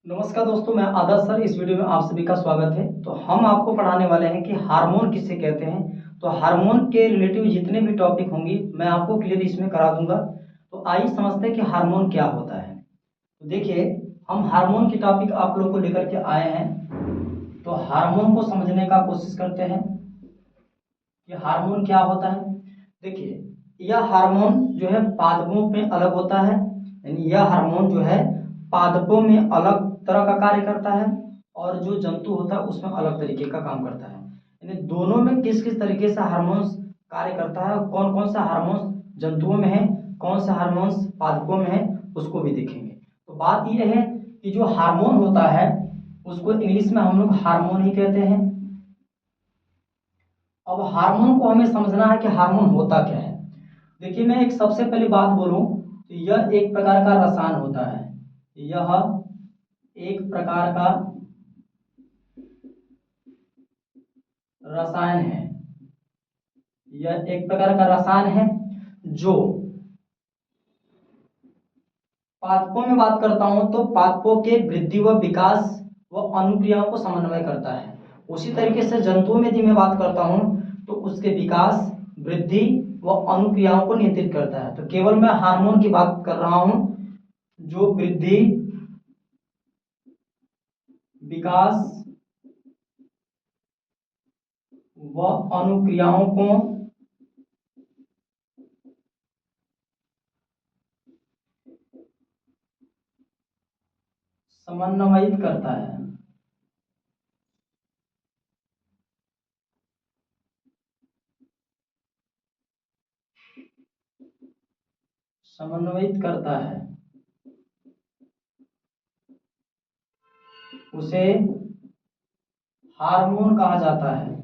नमस्कार दोस्तों, मैं आदर्श सर। इस वीडियो में आप सभी का स्वागत है। तो हम आपको पढ़ाने वाले हैं कि हार्मोन किसे कहते हैं। तो हार्मोन के रिलेटिव जितने भी टॉपिक होंगे मैं आपको क्लियर इसमें करा दूंगा। तो आइए समझते हैं कि हार्मोन क्या होता है। तो देखिए, हम हार्मोन की टॉपिक आप लोग को लेकर के आए हैं। तो हार्मोन को समझने का कोशिश करते हैं कि हार्मोन क्या होता है। देखिए, यह हार्मोन जो है पादपों में अलग होता है, यानी यह हार्मोन जो है पादपों में अलग तरह का कार्य करता है और जो जंतु होता है उसमें अलग तरीके का काम करता है। यानी दोनों में किस किस तरीके से हार्मोन्स कार्य करता है, कौन कौन सा हार्मोन्स जंतुओं में है, कौन सा हार्मोन्स पादपों में है, उसको भी देखेंगे। तो बात यह है कि जो हार्मोन होता है उसको इंग्लिश में हम लोग हार्मोन ही कहते हैं। अब हार्मोन को हमें समझना है कि हार्मोन होता क्या है। देखिए, मैं एक सबसे पहली बात बोलूं तो यह एक प्रकार का रसायन होता है। यह एक प्रकार का रसायन है। यह एक प्रकार का रसायन है जो पादपों में बात करता हूं तो पादपों के वृद्धि व विकास व अनुक्रियाओं को समन्वय करता है। उसी तरीके से जंतुओं में यदि मैं बात करता हूं तो उसके विकास, वृद्धि व अनुक्रियाओं को नियंत्रित करता है। तो केवल मैं हार्मोन की बात कर रहा हूं जो वृद्धि, विकास व अनुक्रियाओं को समन्वयित करता है। समन्वयित करता है उसे हार्मोन कहा जाता है।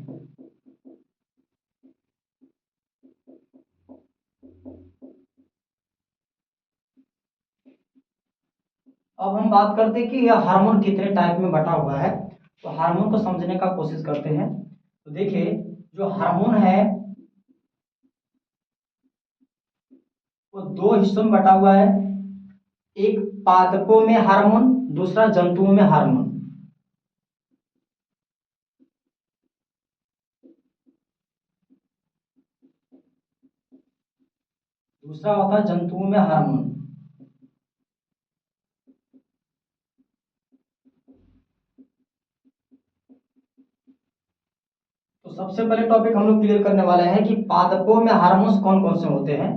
अब हम बात करते हैं कि यह हार्मोन कितने टाइप में बटा हुआ है। तो हार्मोन को समझने का कोशिश करते हैं। तो देखिए, जो हार्मोन है वो दो हिस्सों में बटा हुआ है। एक पादपों में हार्मोन, दूसरा जंतुओं में हार्मोन। दूसरा होता है जंतुओं में हार्मोन। तो सबसे पहले टॉपिक हम लोग क्लियर करने वाले हैं कि पादपों में हार्मोन्स कौन कौन से होते हैं।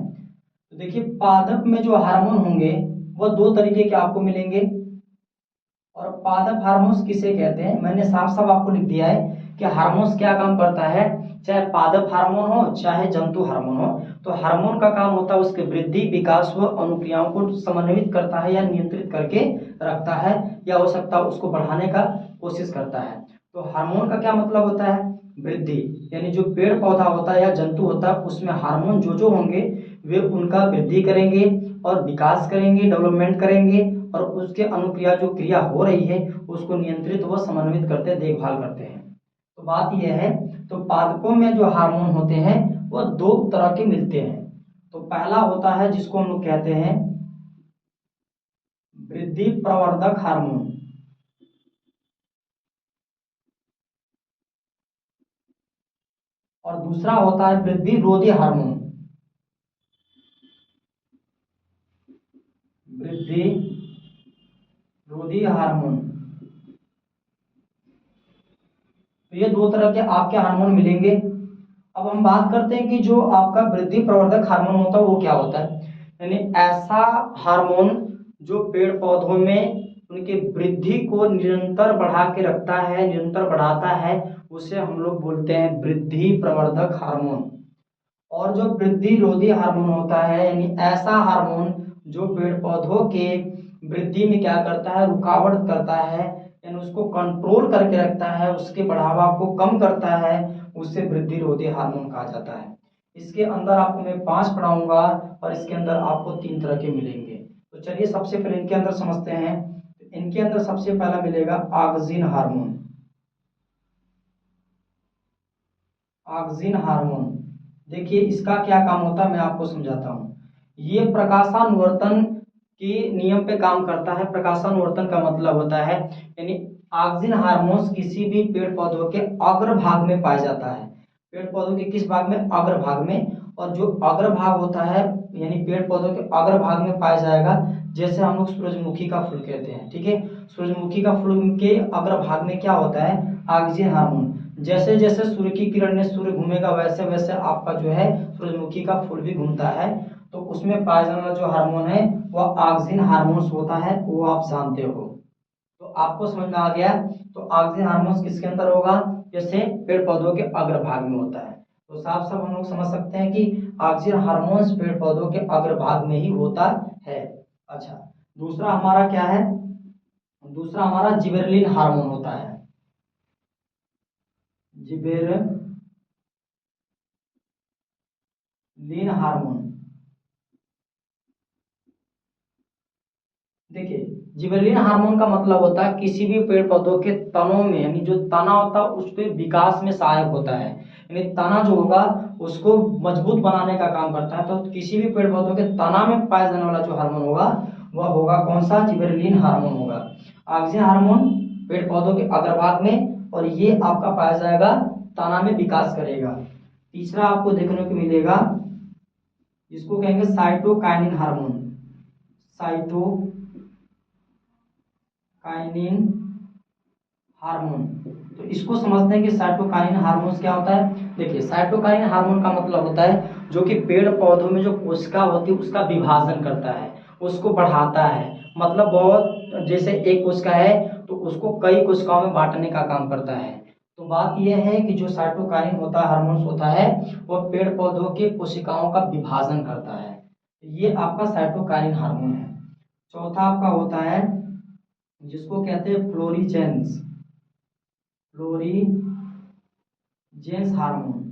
तो देखिए, पादप में जो हार्मोन होंगे वो दो तरीके के आपको मिलेंगे। और पादप हार्मोन्स किसे कहते हैं, मैंने साफ साफ आपको लिख दिया है कि हार्मोन्स क्या काम करता है। चाहे पादप हार्मोन हो चाहे जंतु हार्मोन हो, तो हार्मोन का काम होता है उसके वृद्धि, विकास व अनुक्रियाओं को समन्वित करता है या नियंत्रित करके रखता है, या हो सकता है उसको बढ़ाने का कोशिश करता है। तो हार्मोन का क्या मतलब होता है, वृद्धि, यानी जो पेड़ पौधा होता है या जंतु होता है उसमें हार्मोन जो जो होंगे वे उनका वृद्धि करेंगे और विकास करेंगे, डेवलपमेंट करेंगे, और उसके अनुक्रिया जो क्रिया हो रही है उसको नियंत्रित व समन्वित करते, देखभाल करते हैं। तो बात यह है, तो पादपों में जो हार्मोन होते हैं वो दो तरह के मिलते हैं। तो पहला होता है जिसको हम लोग कहते हैं वृद्धि प्रवर्धक हार्मोन, और दूसरा होता है वृद्धि रोधी हार्मोन। वृद्धि रोधी हार्मोन। तो ये दो तरह के आपके हार्मोन मिलेंगे। अब हम बात करते हैं कि जो आपका वृद्धि प्रवर्धक हार्मोन होता है वो क्या होता है। यानी ऐसा हार्मोन जो पेड़ पौधों में उनके वृद्धि को निरंतर बढ़ा के रखता है, निरंतर बढ़ाता है, उसे हम लोग बोलते हैं वृद्धि प्रवर्धक हार्मोन। और जो वृद्धि रोधी हार्मोन होता है, यानी ऐसा हार्मोन जो पेड़ पौधों के वृद्धि में क्या करता है, रुकावट करता है, यानी उसको कंट्रोल करके रखता है, उसके बढ़ावा को कम करता है, उसे वृद्धि रोधी हार्मोन कहा जाता है। इसके अंदर आपको मैं 5 पढ़ाऊंगा और इसके अंदर आपको 3 तरह के मिलेंगे। तो चलिए सबसे पहले इनके अंदर समझते हैं। इनके अंदर सबसे पहला मिलेगा ऑक्सिन हार्मोन। ऑक्सिन हार्मोन, देखिए इसका क्या काम होता है मैं आपको समझाता हूँ। ये प्रकाशानुवर्तन के नियम पे काम करता है। प्रकाशानुवर्तन का मतलब होता है यानी ऑक्सिन हार्मोन्स किसी भी पेड़ पौधों के अग्र भाग में पाया जाता है। पेड़ पौधों के किस भाग में? अग्र भाग में। और जो अग्र भाग होता है यानी पेड़ पौधों के अग्र भाग में पाया जाएगा, जैसे हम लोग सूरजमुखी का फूल कहते हैं, ठीक है। सूरजमुखी का फूल के अग्र भाग में क्या होता है? Auxin hormone. जैसे जैसे सूर्य की किरण में सूर्य घूमेगा वैसे वैसे आपका जो है सूरजमुखी का फूल भी घूमता है। तो उसमें पाया जाने वाला जो हार्मोन है वह ऑक्सिन हार्मोन्स होता है, वो आप जानते हो। तो आपको समझ में आ गया। तो ऑक्सिन हार्मोन्स किसके अंदर होगा? जैसे पेड़ पौधों के अग्र भाग में होता है। तो साफ साफ हम लोग समझ सकते हैं कि ऑक्सिन हार्मोन्स पेड़ पौधों के अग्र भाग में ही होता है। अच्छा, दूसरा हमारा क्या है? दूसरा हमारा जिबेरेलिन हार्मोन होता है। जिबेरेलिन हार्मोन। देखिए, जिबेरेलिन हार्मोन का मतलब होता है किसी भी पेड़ पौधों के तनों में, यानी जो तना होता है उसके विकास में सहायक होता है। यानी तना जो होगा उसको मजबूत बनाने का काम करता है। तो किसी भी पेड़ पौधों के तना में पाया जाने वाला जो हार्मोन होगा वह होगा कौन सा? जिबेरेलिन हार्मोन होगा। ऑक्सिन हार्मोन पेड़ पौधों के अग्रभाग में, और ये आपका पाया जाएगा तना में विकास करेगा। तीसरा आपको देखने को मिलेगा जिसको कहेंगे साइटोकाइनिन हार्मोन। Cytokinin hormone. तो इसको समझते हैं कि साइटोकाइनिन हार्मोन क्या होता है। देखिए, साइटोकाइनिन हार्मोन का मतलब होता है जो कि पेड़ पौधों में जो कोशिका होती है उसका विभाजन करता है, उसको बढ़ाता है। मतलब बहुत, जैसे एक कोशिका है तो उसको कई कोशिकाओं में बांटने का काम करता है। तो बात यह है कि जो साइटोकाइनिन होता है, हार्मोन्स होता है, वह पेड़ पौधों के कोशिकाओं का विभाजन करता है। ये आपका साइटोकाइनिन हार्मोन है। चौथा आपका होता है जिसको कहते हैं फ्लोरीजेंस। फ्लोरीजेंस हार्मोन।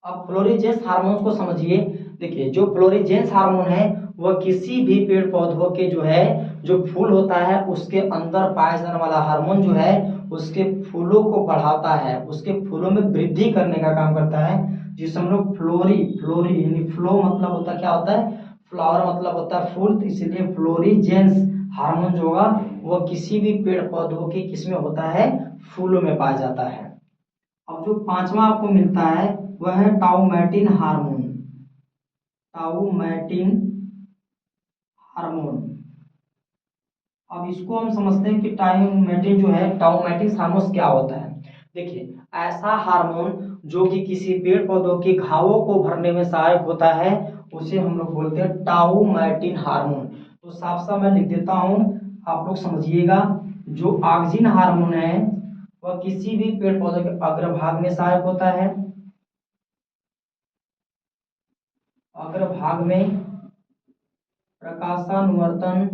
अब फ्लोरीजेंस हार्मोन्स को समझिए। देखिए, जो फ्लोरीजेंस हार्मोन है वह किसी भी पेड़ पौधों के जो है जो फूल होता है उसके अंदर पाया जाने वाला हार्मोन जो है उसके फूलों को बढ़ाता है, उसके फूलों में वृद्धि करने का काम करता है, जिसे हम लोग फ्लोरी फ्लोरी यानी फ्लो मतलब होता है क्या होता है? फ्लावर मतलब होता है फूल। तो इसीलिए फ्लोरीजेंस हार्मोन जो होगा वह किसी भी पेड़ पौधों के किसमें होता है? फूलों में पाया जाता है। अब जो पांचवा आपको मिलता है वह है टाउमेटिन हार्मोन। टाउमेटिन हार्मोन। अब इसको हम समझते हैं कि टाउमेटिन जो है, टाउमेटिन हार्मोन क्या होता है। देखिए, ऐसा हार्मोन जो कि किसी पेड़ पौधों के घावों को भरने में सहायक होता है उसे हम लोग बोलते हैं टाउमेटिन हार्मोन। तो साफ साफ मैं लिख देता हूं, आप लोग समझिएगा। जो ऑक्सिन हार्मोन है वह किसी भी पेड़ पौधे के अग्रभाग में सहायक होता है। अग्रभाग में प्रकाशानुवर्तन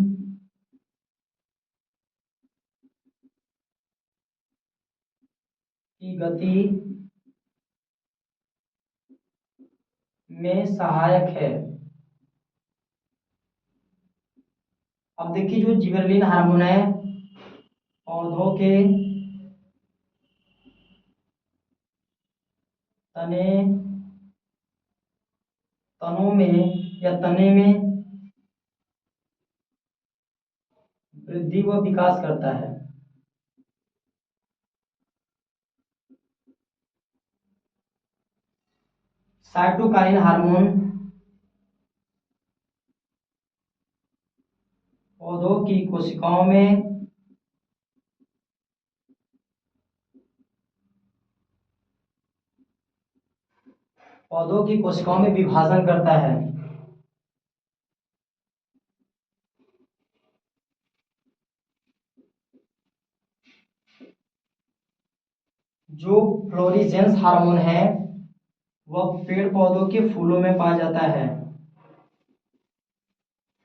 की गति में सहायक है। अब देखिए, जो जिबेरेलिन हार्मोन है पौधों के तने तनों में या तने में वृद्धि व विकास करता है। साइटोकाइनिन हार्मोन पौधों की कोशिकाओं में विभाजन करता है। जो फ्लोरीजेंस हार्मोन है वह पेड़ पौधों के फूलों में पाया जाता है।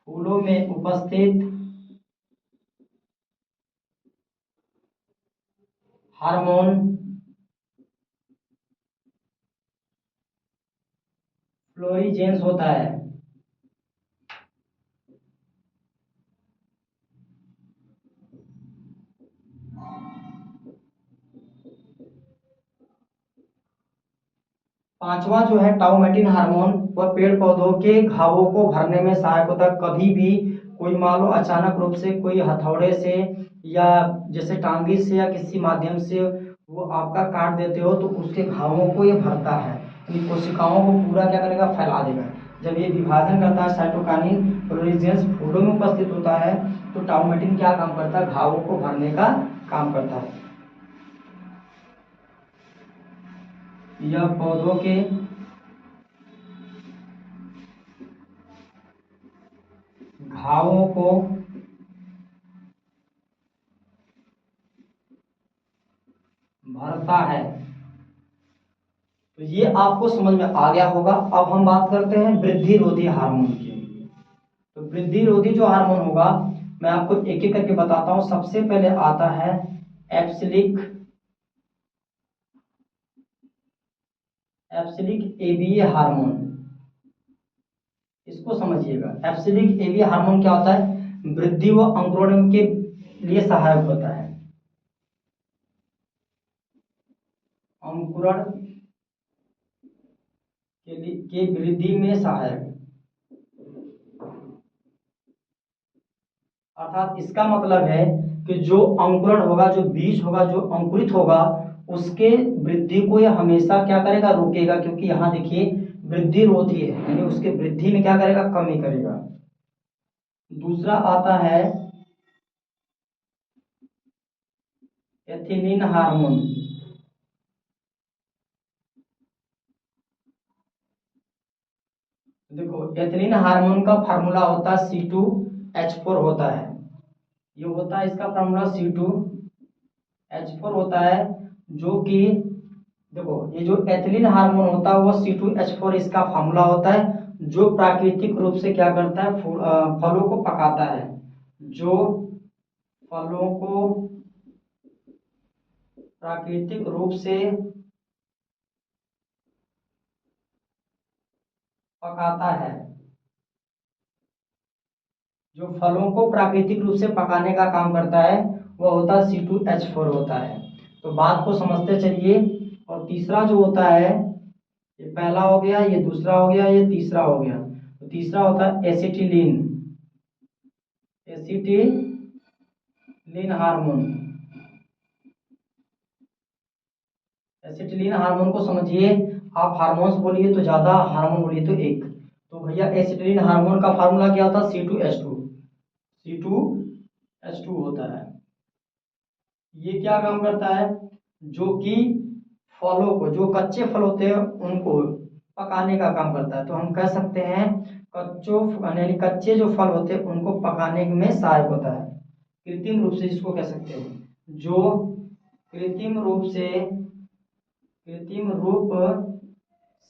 फूलों में उपस्थित हार्मोन फ्लोरीजेंस होता है। पांचवा जो है टाउमेटिन हार्मोन वह पेड़ पौधों के घावों को भरने में सहायक होता है। कभी भी कोई मान लो अचानक रूप से कोई हथौड़े से या जैसे टांगी से या किसी माध्यम से वो आपका काट देते हो तो उसके घावों को ये भरता है, यानी कोशिकाओं को पूरा क्या करेगा, फैला देगा। जब ये विभाजन करता है साइटोकाइनिन फ्लोरेसेंस फूलों में उपस्थित होता है तो टाउमेटिन क्या काम करता है, घावों को भरने का काम करता है। यह पौधों के घावों को भरता है। तो ये आपको समझ में आ गया होगा। अब हम बात करते हैं वृद्धि रोधी हार्मोन की। तो वृद्धि रोधी जो हार्मोन होगा मैं आपको एक एक करके बताता हूं। सबसे पहले आता है एब्सिलिक एबीए हार्मोन। इसको समझिएगा, एब्सिलिक एबीए हार्मोन क्या होता है, वृद्धि व अंकुरण के लिए सहायक होता है। अंकुरण के वृद्धि में सहायक, अर्थात इसका मतलब है कि जो अंकुरण होगा, जो बीज होगा, जो अंकुरित होगा, उसके वृद्धि को यह हमेशा क्या करेगा, रोकेगा, क्योंकि यहाँ देखिए वृद्धि रोधी है, यानी उसके वृद्धि में क्या करेगा, कमी करेगा। दूसरा आता है एथिलीन हार्मोन। देखो एथिलीन हार्मोन का फार्मूला होता है C2H4 होता है। ये होता है इसका फार्मूला C2H4 होता है, जो कि देखो ये जो एथिलीन हार्मोन होता है वो C2H4 इसका फार्मूला होता है, जो प्राकृतिक रूप से क्या करता है, फलों को पकाता है। जो फलों को प्राकृतिक रूप से पकाता है, जो फलों को प्राकृतिक रूप से पकाने का काम करता है वह होता है C2H4 होता है। तो बात को समझते चलिए। और तीसरा जो होता है, ये पहला हो गया, ये दूसरा हो गया, ये तीसरा हो गया। तो तीसरा होता है एसिटिलीन हार्मोन। एसिटिलीन हार्मोन को समझिए, आप हार्मोन्स बोलिए तो ज्यादा, हार्मोन बोलिए तो एक। तो भैया एसिटिलीन हार्मोन का फार्मूला क्या होता है, C2H2 होता है। ये क्या काम करता है, जो कि फलों को, जो कच्चे फल होते हैं उनको पकाने का काम करता है। तो हम कह सकते हैं यानी कच्चे जो फल होते हैं उनको पकाने में सहायक होता है। कृत्रिम रूप से जिसको कह सकते हैं, जो कृत्रिम रूप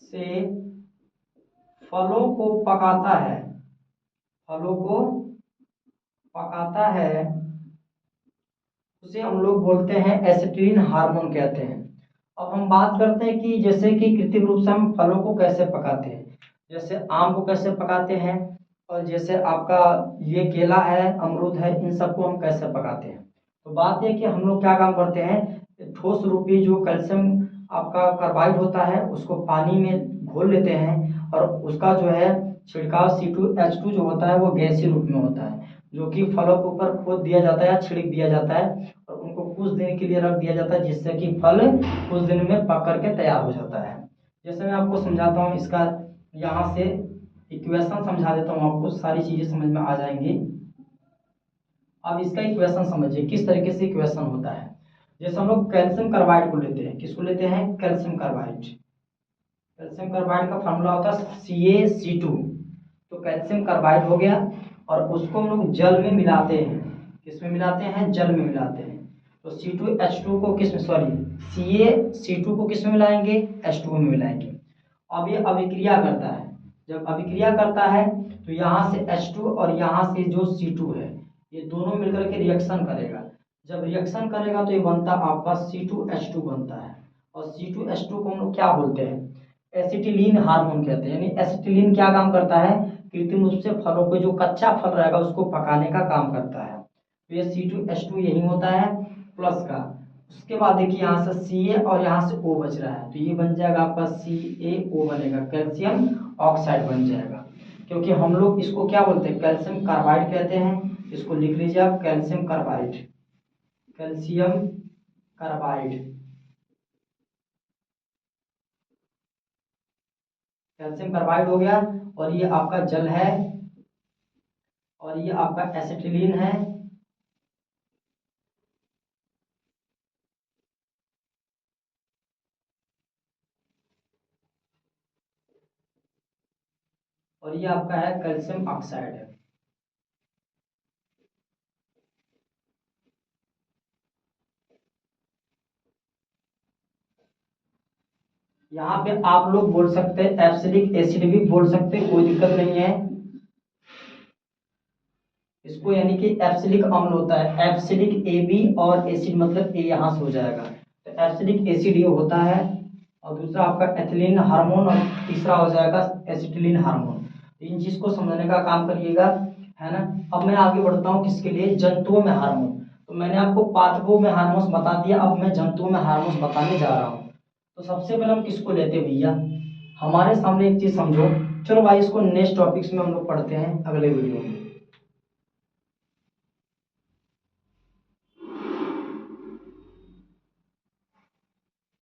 से फलों को पकाता है, फलों को पकाता है, उसे हम लोग बोलते हैं एसिटिलीन हार्मोन कहते हैं। अब हम बात करते हैं कि जैसे कि कृत्रिम रूप से हम फलों को कैसे पकाते हैं, जैसे आम को कैसे पकाते हैं, और जैसे आपका ये केला है, अमरूद है, इन सबको हम कैसे पकाते हैं। तो बात यह कि हम लोग क्या काम करते हैं, ठोस रूपी जो कैल्शियम आपका कार्बाइड होता है उसको पानी में घोल लेते हैं, और उसका जो है छिड़काव C2H2 जो होता है वो गैसीय रूप में होता है, जो कि फलों के ऊपर खोद दिया जाता है, छिड़क दिया जाता है, और उनको कुछ दिन के लिए रख दिया जाता है, जिससे कि फल कुछ दिन में पक करके तैयार हो जाता है। जैसे मैं आपको समझाता हूँ, इसका यहाँ से इक्वेशन समझा देता हूँ आपको, सारी चीजें समझ में आ जाएंगी। अब इसका इक्वेशन समझिए किस तरीके से इक्वेशन होता है। जैसे हम लोग कैल्शियम कार्बाइड को लेते हैं, किसको लेते हैं, कैल्शियम कार्बाइड। कैल्शियम कार्बाइड का फार्मूला होता है CaC2। तो कैल्शियम कार्बाइड हो गया, और उसको हम लोग जल में मिलाते हैं। किसमें मिलाते हैं, जल में मिलाते हैं। तो C2H2 को किसमें, सॉरी CaC2 को किसमें मिलाएंगे, H2O में मिलाएंगे। अब ये अभिक्रिया करता है, जब अभिक्रिया करता है तो यहाँ से H2 और यहाँ से जो C2 है ये दोनों मिलकर के रिएक्शन करेगा। जब रिएक्शन करेगा तो ये बनता आपका C2H2 बनता है, और C2H2 को हम लोग क्या बोलते हैं, एसिटिलीन हार्मोन कहते हैं। यानी एसिटिलीन क्या काम करता है, कृत्रिम रूप से फलों को, जो कच्चा फल रहेगा उसको पकाने का काम करता है। तो ये C2H2 यही होता है प्लस का, उसके बाद देखिए यहाँ से Ca और यहाँ से O बच रहा है, तो ये बन जाएगा आपका CaO बनेगा, कैल्शियम ऑक्साइड बन जाएगा। क्योंकि हम लोग इसको क्या बोलते हैं, कैल्शियम कार्बाइड कहते हैं। इसको लिख लीजिए आप, calcium carbide, calcium carbide, calcium carbide हो गया। और ये आपका जल है, और ये आपका एसिटिलीन है, और ये आपका है कैल्शियम ऑक्साइड है। यहाँ पे आप लोग बोल सकते हैं एब्सिलिक एसिड भी बोल सकते हैं, कोई दिक्कत नहीं है इसको, यानी कि एब्सिलिक अम्ल होता है, एब्सिलिक AB और एसिड मतलब ए यहाँ से हो जाएगा, तो एब्सिलिक एसिड ये होता है। और दूसरा आपका एथिलीन हार्मोन, और तीसरा हो जाएगा एसिटिलीन हार्मोन। तो इन चीज को समझने का काम करिएगा, है ना। अब मैं आगे बढ़ता हूँ किसके लिए, जंतुओं में हार्मोन। तो मैंने आपको पादपों में हार्मोन्स बता दिया, अब मैं जंतुओं में हार्मोन्स बताने जा रहा हूँ। तो सबसे पहले हम किसको लेते हैं भैया, हमारे सामने एक चीज समझो। चलो भाई इसको नेक्स्ट टॉपिक्स में हम लोग पढ़ते हैं अगले वीडियो में।